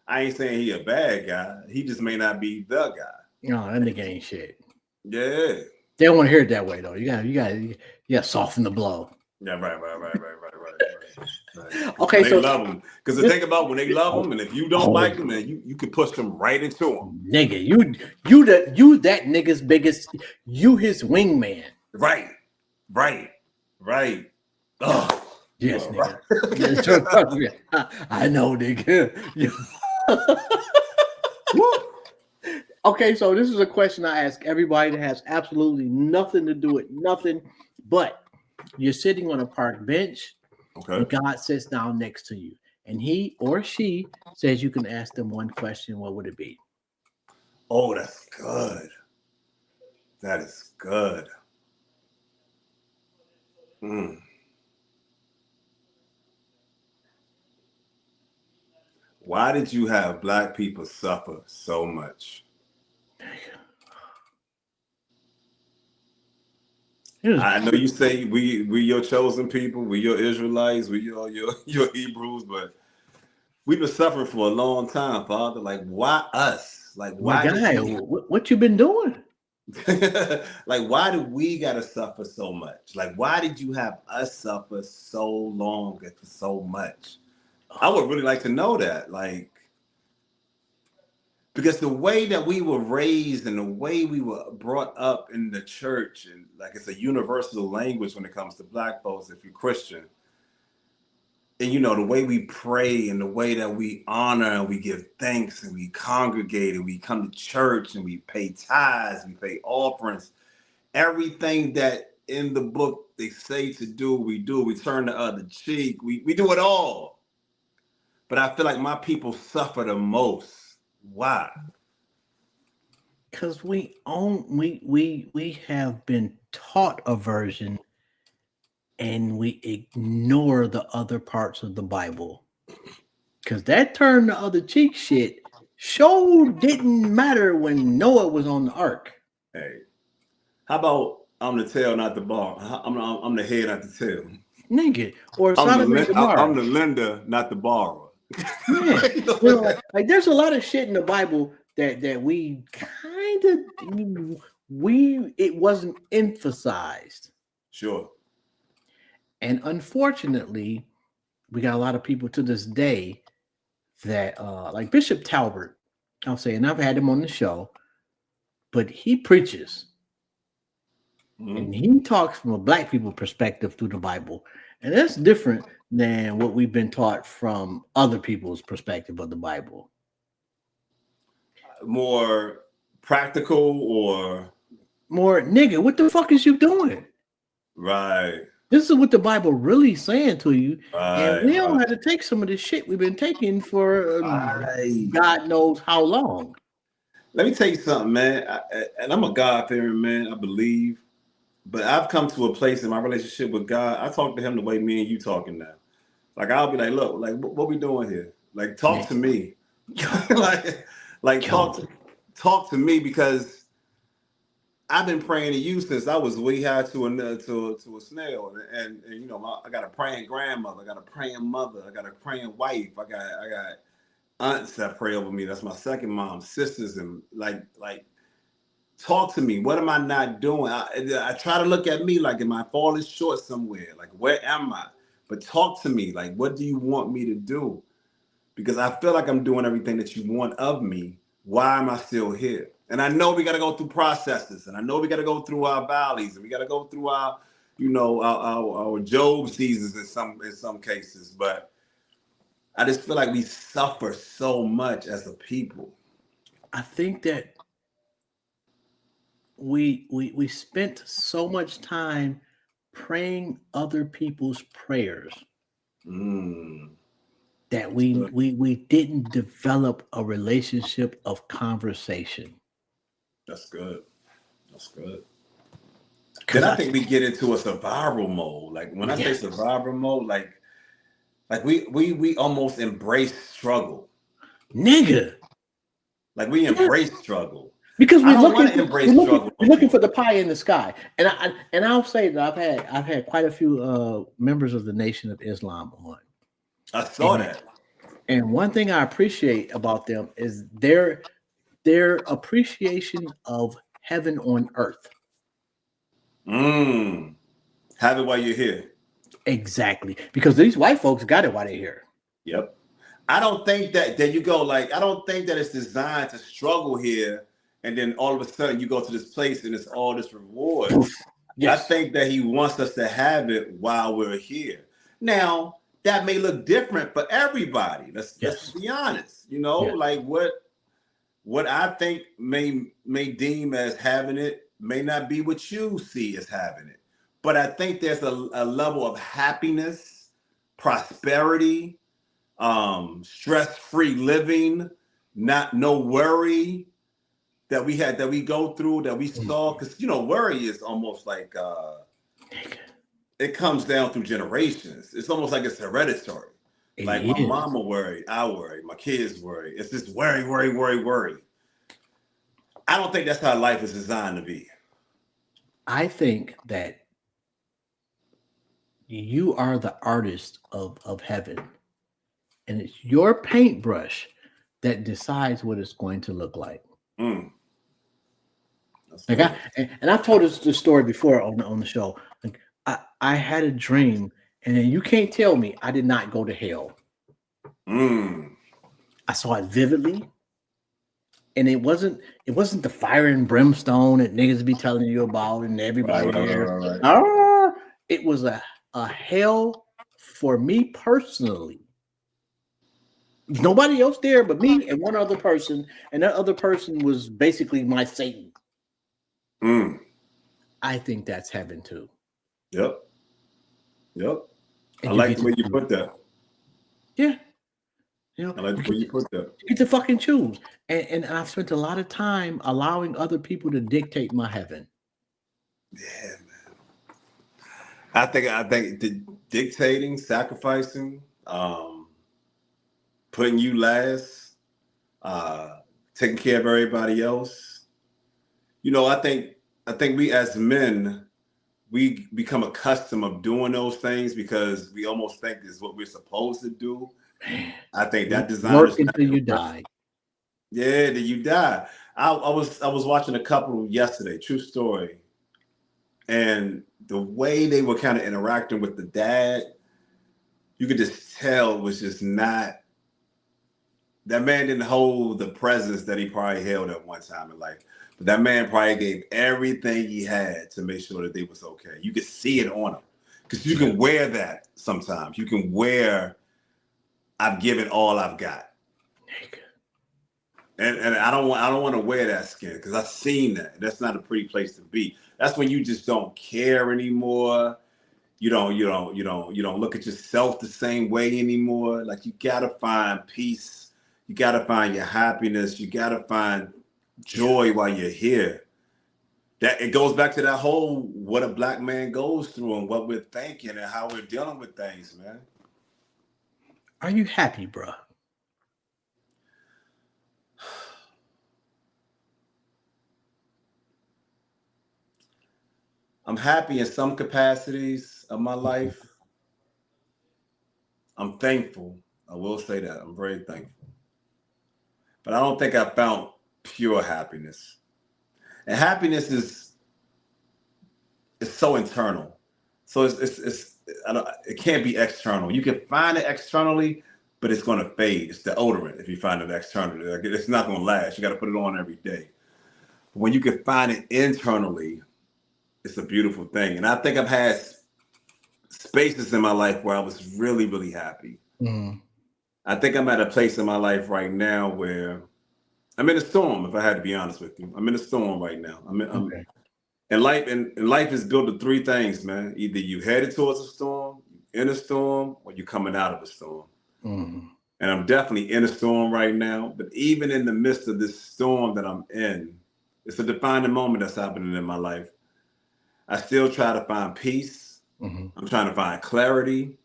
I ain't saying he a bad guy. He just may not be the guy. No, that nigga ain't shit. Yeah. They don't want to hear it that way though. You got to soften the blow. Yeah, right. Because when Okay, they so love them, because the this thing about when they love oh, them, and if you don't oh like them, then you can push them right into them. nigga, you that nigga's biggest, you his wingman. Right, right. Oh, you Yes, are right. nigga. Yes, trust me. I know, nigga. Woo. Okay, so this is a question I ask everybody that has absolutely nothing to do with nothing, but you're sitting on a park bench and Okay. God sits down next to you, and he or she says you can ask them one question. What would it be? Oh, that's good. That is good. Mm. Why did you have black people suffer so much? Here's I know you say we your chosen people, we your Israelites, we your Hebrews, but we've been suffering for a long time, Father. Like why us? Like my why did guy. we? What you been doing? Like, why do we gotta suffer so much? Like, why did you have us suffer so long and for so much? I would really like to know that. Like, because the way that we were raised and the way we were brought up in the church, and like it's a universal language when it comes to black folks, if you're Christian, and the way we pray and the way that we honor and we give thanks and we congregate and we come to church and we pay tithes, we pay offerings, everything that in the book they say to do, we do. We turn the other cheek, we do it all. But I feel like my people suffer the most. Why? Because we have been taught a version and we ignore the other parts of the Bible. Because that turn the other cheek shit sure didn't matter when Noah was on the ark. Hey, how about I'm the tail, not the bar? I'm the head, not the tail. Nigga. Or I'm Sodom and the Gomorrah. lender, not the borrower. Yeah. Like there's a lot of shit in the Bible that we kind of it wasn't emphasized. Sure. And unfortunately, we got a lot of people to this day that like Bishop Talbert, I'll say, and I've had him on the show, but he preaches and he talks from a black people perspective through the Bible. And that's different than what we've been taught from other people's perspective of the Bible. More practical or more nigga, what the fuck is you doing? Right. This is what the Bible really saying to you. Right. And we don't have to take some of this shit we've been taking for Right. God knows how long. Let me tell you something, man. And I'm a God-fearing man, I believe. But I've come to a place in my relationship with God. I talk to him the way me and you talking now. Like I'll be like, look, like what we doing here? Like talk to me. like talk to me, because I've been praying to you since I was way high to a snail, and I got a praying grandmother, I got a praying mother, I got a praying wife, I got aunts that pray over me. That's my second mom, sisters, and like talk to me. What am I not doing? I try to look at me like, am I falling short somewhere? Like, where am I? But talk to me. Like, what do you want me to do? Because I feel like I'm doing everything that you want of me. Why am I still here? And I know we got to go through processes, and I know we got to go through our valleys, and we got to go through our Job seasons in some cases. But I just feel like we suffer so much as a people. I think that we spent so much time praying other people's prayers that we didn't develop a relationship of conversation. That's good. That's good. Then I think we get into a survival mode. Like when I say survival mode, like we almost embrace struggle. Nigga. Like we embrace struggle. Because we're looking for the pie in the sky. And I'll say that I've had quite a few members of the Nation of Islam on. I saw that. And one thing I appreciate about them is their appreciation of heaven on earth. Have it while you're here. Exactly. Because these white folks got it while they're here. Yep. I don't think that there you go. Like, I don't think that it's designed to struggle here. And then all of a sudden you go to this place and it's all this reward. Yes. I think that he wants us to have it while we're here. Now, that may look different for everybody. Let's be honest. Like what I think may deem as having it may not be what you see as having it. But I think there's a level of happiness, prosperity, stress-free living, no worry that we go through, that we saw. Because worry is almost like it comes down through generations. It's almost like it's hereditary. Like my mama worry, I worry, my kids worry. It's just worry. I don't think that's how life is designed to be. I think that you are the artist of heaven, and it's your paintbrush that decides what it's going to look like. Like and I've told this story before on the show. Like I had a dream, and you can't tell me I did not go to hell. I saw it vividly, and it wasn't the fire and brimstone that niggas be telling you about, and everybody there. Right. It was a hell for me personally. Nobody else there but me and one other person, and that other person was basically my Satan. I think that's heaven too. Yep. And I like the way you put that. Yeah. I like the way you put that. You get to fucking choose. And I've spent a lot of time allowing other people to dictate my heaven. Yeah, man. I think the dictating, sacrificing, putting you last, taking care of everybody else. I think we as men, we become accustomed of doing those things because we almost think it's what we're supposed to do. Man, I think that design work until you die. Yeah, till you die. I was watching a couple yesterday, true story. And the way they were kind of interacting with the dad, you could just tell it was just not, that man didn't hold the presence that he probably held at one time in life. But that man probably gave everything he had to make sure that they was okay. You could see it on him. Because you can wear that sometimes. You can wear, I've given all I've got. And I don't want to wear that skin because I've seen that. That's not a pretty place to be. That's when you just don't care anymore. You don't look at yourself the same way anymore. Like, you gotta find peace. You gotta find your happiness. You gotta find joy while you're here. That it goes back to that whole what a black man goes through and what we're thinking and how we're dealing with things, man. Are you happy, bro? I'm happy in some capacities of my life. I'm thankful. I will say that. I'm very thankful. But I don't think I found pure happiness. And happiness is so internal. So it can't be external. You can find it externally, but it's going to fade. It's deodorant if you find it externally. Like, it's not going to last. You got to put it on every day. But when you can find it internally, it's a beautiful thing. And I think I've had spaces in my life where I was really, really happy. I think I'm at a place in my life right now where I'm in a storm, if I had to be honest with you. I'm in a storm right now. And life is built of three things, man. Either you headed towards a storm, in a storm, or you're coming out of a storm. And I'm definitely in a storm right now. But even in the midst of this storm that I'm in, it's a defining moment that's happening in my life. I still try to find peace. I'm trying to find clarity.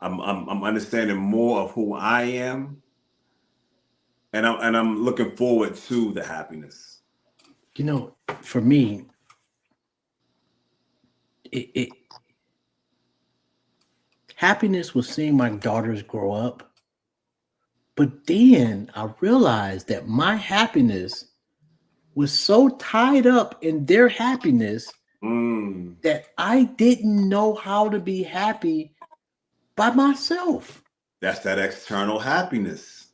I'm understanding more of who I am, and I'm looking forward to the happiness. For me, happiness was seeing my daughters grow up, but then I realized that my happiness was so tied up in their happiness that I didn't know how to be happy by myself. That's that external happiness.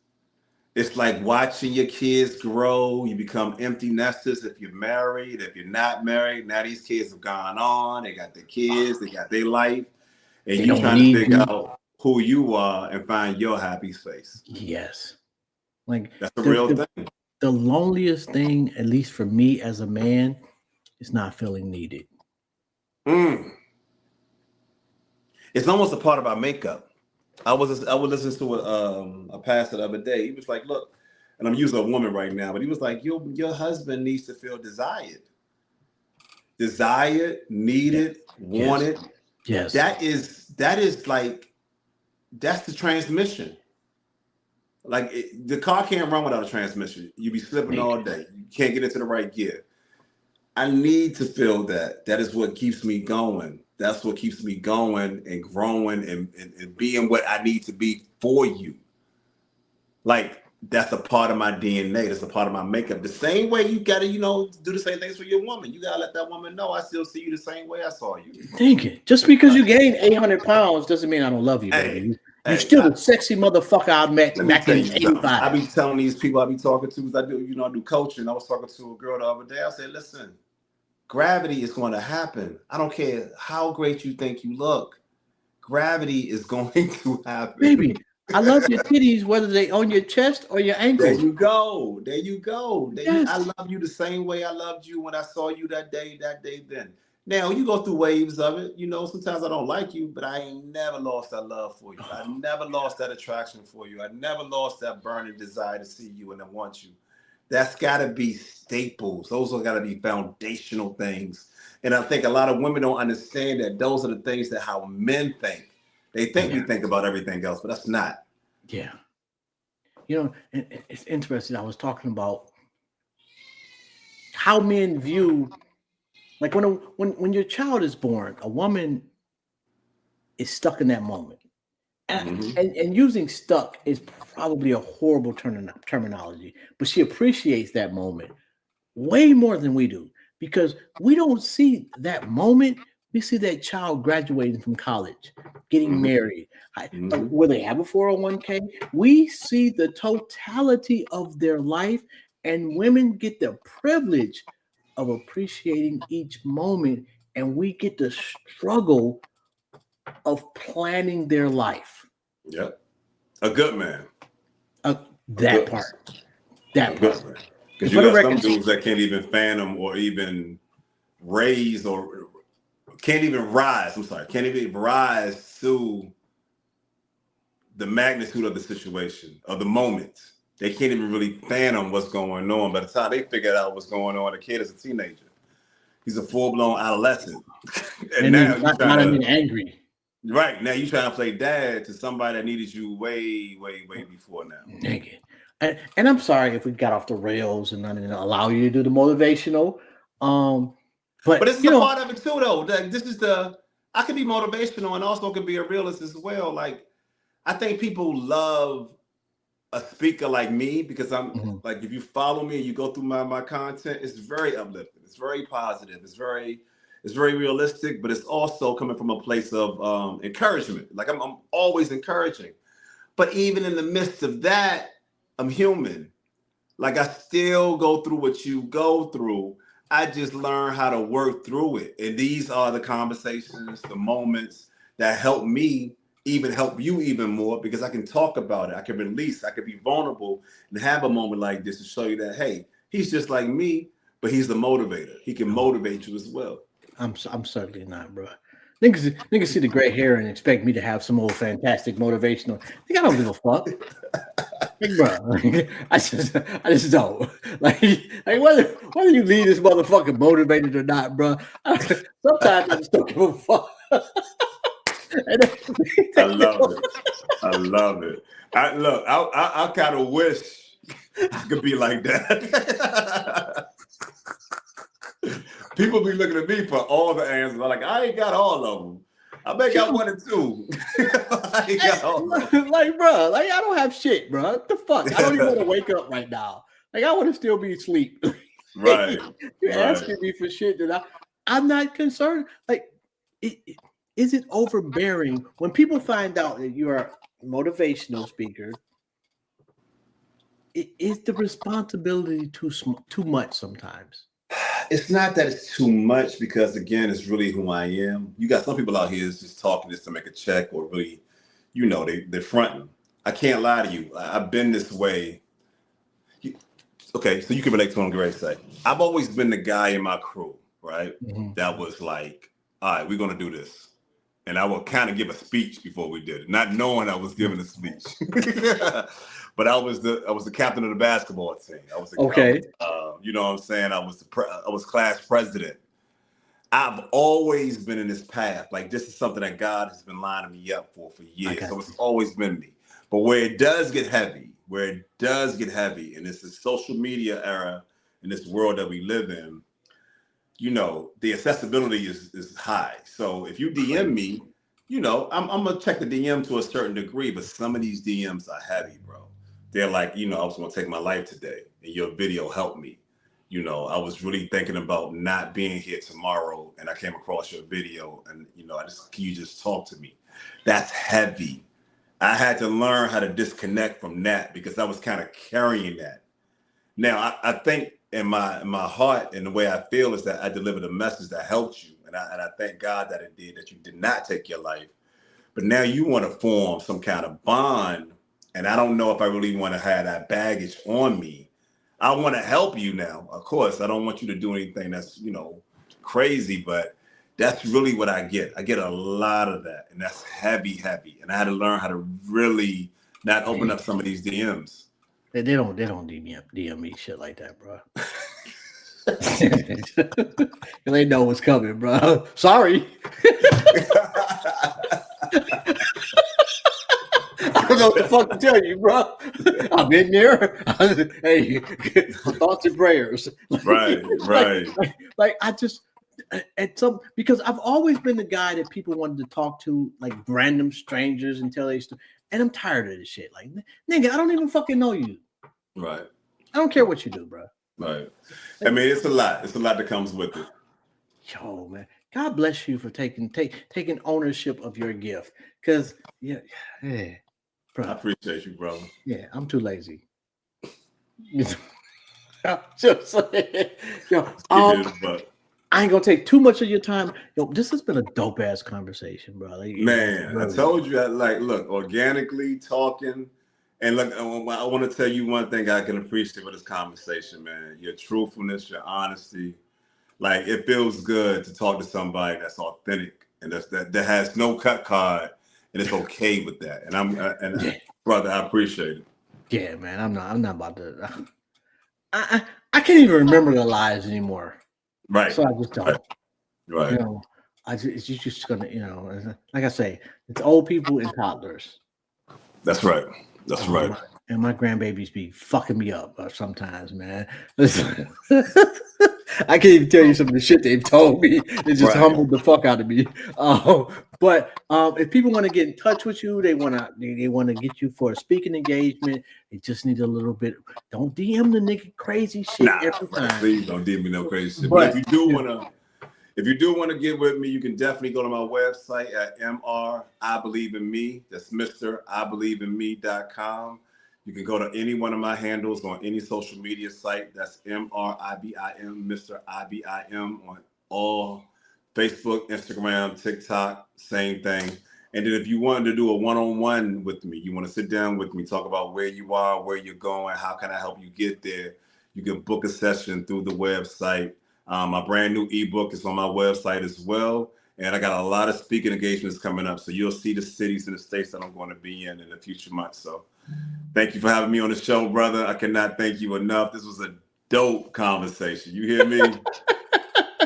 It's like watching your kids grow. You become empty nesters if you're married. If you're not married, now these kids have gone on. They got their kids. They got their life. And you're trying to figure out who you are and find your happy space. Yes. Like, that's the real thing. The loneliest thing, at least for me as a man, is not feeling needed. It's almost a part of our makeup. I was listening to a pastor the other day. He was like, look, and I'm using a woman right now, but he was like, your husband needs to feel desired, needed, wanted. Yes. That is like, that's the transmission. Like, the car can't run without a transmission. You be slipping all day. You can't get into the right gear. I need to feel that. That is what keeps me going. That's what keeps me going and growing and being what I need to be for you. Like, that's a part of my DNA. That's a part of my makeup. The same way you gotta, do the same things for your woman. You gotta let that woman know I still see you the same way I saw you. Thank you. Just because you gained 800 pounds doesn't mean I don't love you, baby. Hey, You still the sexy motherfucker I met let me back tell in you something. I 85. be telling these people I be talking to, because I do coaching. I was talking to a girl the other day. I said, listen, gravity is going to happen. I don't care how great you think you look. Gravity is going to happen. Baby, I love your titties, whether they on your chest or your There ankles. you go. There you go. I Yes. love you the same way I loved you when I saw you that day then. Now you go through waves of it. Sometimes I don't like you, but I ain't never lost that love for you. I never lost that attraction for you. I never lost that burning desire to see you and to want you. That's got to be staples. Those are got to be foundational things. And I think a lot of women don't understand that those are the things that how men think. They think we think about everything else, but that's not. Yeah. It's interesting. I was talking about how men view, like when your child is born, a woman is stuck in that moment. And using stuck is probably a horrible terminology, but she appreciates that moment way more than we do because we don't see that moment. We see that child graduating from college, getting married. Will they have a 401k? We see the totality of their life, and women get the privilege of appreciating each moment, and we get the struggle of planning their life. Yep. A good man. That part. Because you got some dudes that can't even fathom or even raise or can't even rise. I'm sorry, can't even rise to the magnitude of the situation, of the moment. They can't even really fathom what's going on. By the time they figure out what's going on, the kid is a teenager. He's a full-blown adolescent. and now you're trying to angry. Right. Now you're trying to play dad to somebody that needed you way, way, way before now. Nigga. And I'm sorry if we got off the rails and I didn't allow you to do the motivational. But this is a part of it too, though. I can be motivational and also can be a realist as well. Like, I think people love a speaker like me because I'm like, if you follow me and you go through my content, it's very uplifting. It's very positive. It's very realistic, but it's also coming from a place of encouragement. Like I'm always encouraging. But even in the midst of that, I'm human. Like I still go through what you go through. I just learn how to work through it. And these are the conversations, the moments that help me even help you even more because I can talk about it. I can release, I can be vulnerable and have a moment like this to show you that, hey, he's just like me, but he's the motivator. He can motivate you as well. I'm certainly not, bro. Niggas see the gray hair and expect me to have some old fantastic motivational. I think I don't give a fuck. Like, bro, I just don't. Like whether you leave this motherfucker motivated or not, bro. Sometimes I just don't give a fuck. I love it. I love it. I kind of wish I could be like that. People be looking at me for all the answers. I'm like, I ain't got all of them. I may got 1 or 2. I ain't got all of them. Like, bro, like I don't have shit, bro. What the fuck? I don't even want to wake up right now. Like I want to still be asleep. Right. You're asking me for shit that I'm not concerned. Like, is it overbearing when people find out that you are a motivational speaker? Is the responsibility too much sometimes? It's not that it's too much because, again, it's really who I am. You got some people out here just talking just to make a check or really, they're fronting. I can't lie to you. I've been this way. Okay, so you can relate to what I'm going to say. I've always been the guy in my crew, right? That was like, all right, we're going to do this. And I would kind of give a speech before we did it, not knowing I was giving a speech. But I was the captain of the basketball team. I was you know what I'm saying? I was class president. I've always been in this path. Like this is something that God has been lining me up for years. So it's always been me. But where it does get heavy, and it's the social media era in this world that we live in, the accessibility is high. So if you DM me, I'm gonna check the DM to a certain degree, but some of these DMs are heavy, bro. they're like, you know, I was going to take my life today, and your video helped me. You know, I was really thinking about not being here tomorrow, and I came across your video, and you know, can you just talk to me? That's heavy. I had to learn how to disconnect from that because I was kind of carrying that. Now, I think in my heart and the way I feel is that I delivered a message that helped you, and I thank God that it did. That you did not take your life, but now you want to form some kind of bond, and I don't know if I really want to have that baggage on me. I want to help you now. Of course, I don't want you to do anything that's, you know, crazy, but that's really what I get. I get a lot of that, and that's heavy, and I had to learn how to really not open up some of these DMs. They don't DM me shit like that, bro. They know what's coming, bro. Sorry. I don't know what the fuck to tell you, bro. I've been there. Hey, thoughts and prayers. Right. Like I just at some because I've always been the guy that people wanted to talk to, like random strangers and tell their story. And I'm tired of this shit. Like, nigga, I don't even fucking know you. Right. I don't care what you do, bro. Right. I mean, it's a lot. It's a lot that comes with it. Yo, man. God bless you for taking ownership of your gift. Cause yeah, bro. I appreciate you, brother. Yeah, I'm too lazy. Just saying. Yo, I ain't gonna take too much of your time. Yo, this has been a dope ass conversation, bro. Like, man, I told you, look, organically talking, and look, I want to tell you one thing I can appreciate with this conversation, man. Your truthfulness, your honesty. Like, it feels good to talk to somebody that's authentic and that has no cut card, and it's okay with that. And brother, I appreciate it. Yeah, man. I'm not about to. I can't even remember the lies anymore. Right. So I just don't. Right. You know, it's just gonna, you know, like I say, it's old people and toddlers. That's right. That's right. And my grandbabies be fucking me up sometimes, man. I can't even tell you some of the shit they've told me. It just humbled the fuck out of me. But if people want to get in touch with you, they want to get you for a speaking engagement. They just need a little bit. Don't DM the nigga crazy shit every time. Please don't DM me no crazy shit. But if you do want to get with me, you can definitely go to my website at I Believe in Me. That's MrIBelieveInMe.com. You can go to any one of my handles on any social media site. That's MrIBIM, Mr. IBIM on all Facebook, Instagram, TikTok, same thing. And then if you wanted to do a one-on-one with me, you want to sit down with me, talk about where you are, where you're going, how can I help you get there, you can book a session through the website. My brand new ebook is on my website as well. And I got a lot of speaking engagements coming up. So you'll see the cities and the states that I'm going to be in the future months. So thank you for having me on the show, brother. I cannot thank you enough. This was a dope conversation. You hear me?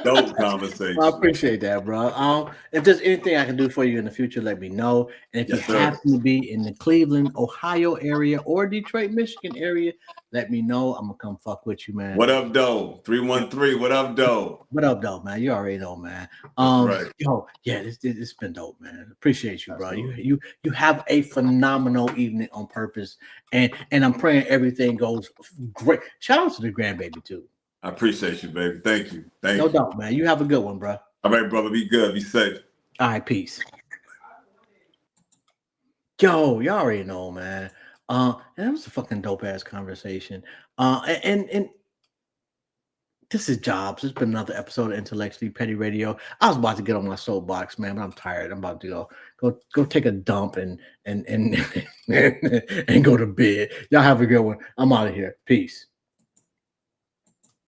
Dope conversation. I appreciate that, bro. If there's anything I can do for you in the future, let me know. And if you happen to be in the Cleveland, Ohio area or Detroit, Michigan area, let me know. I'm gonna come fuck with you, man. What up, Doe? 313. What up, Doe? What up, Doe, man? You already know, man. Right. Yo, yeah, it's been dope, man. Appreciate you, bro. You have a phenomenal evening on purpose, and I'm praying everything goes great. Shout out to the grandbaby too. I appreciate you, baby. Thank you. No doubt, man. You have a good one, bro. All right, brother. Be good. Be safe. All right, peace. Yo, y'all already know, man. And that was a fucking dope ass conversation. And this is Jobs. It's been another episode of Intellectually Petty Radio. I was about to get on my soapbox, man, but I'm tired. I'm about to go take a dump and and go to bed. Y'all have a good one. I'm out of here. Peace.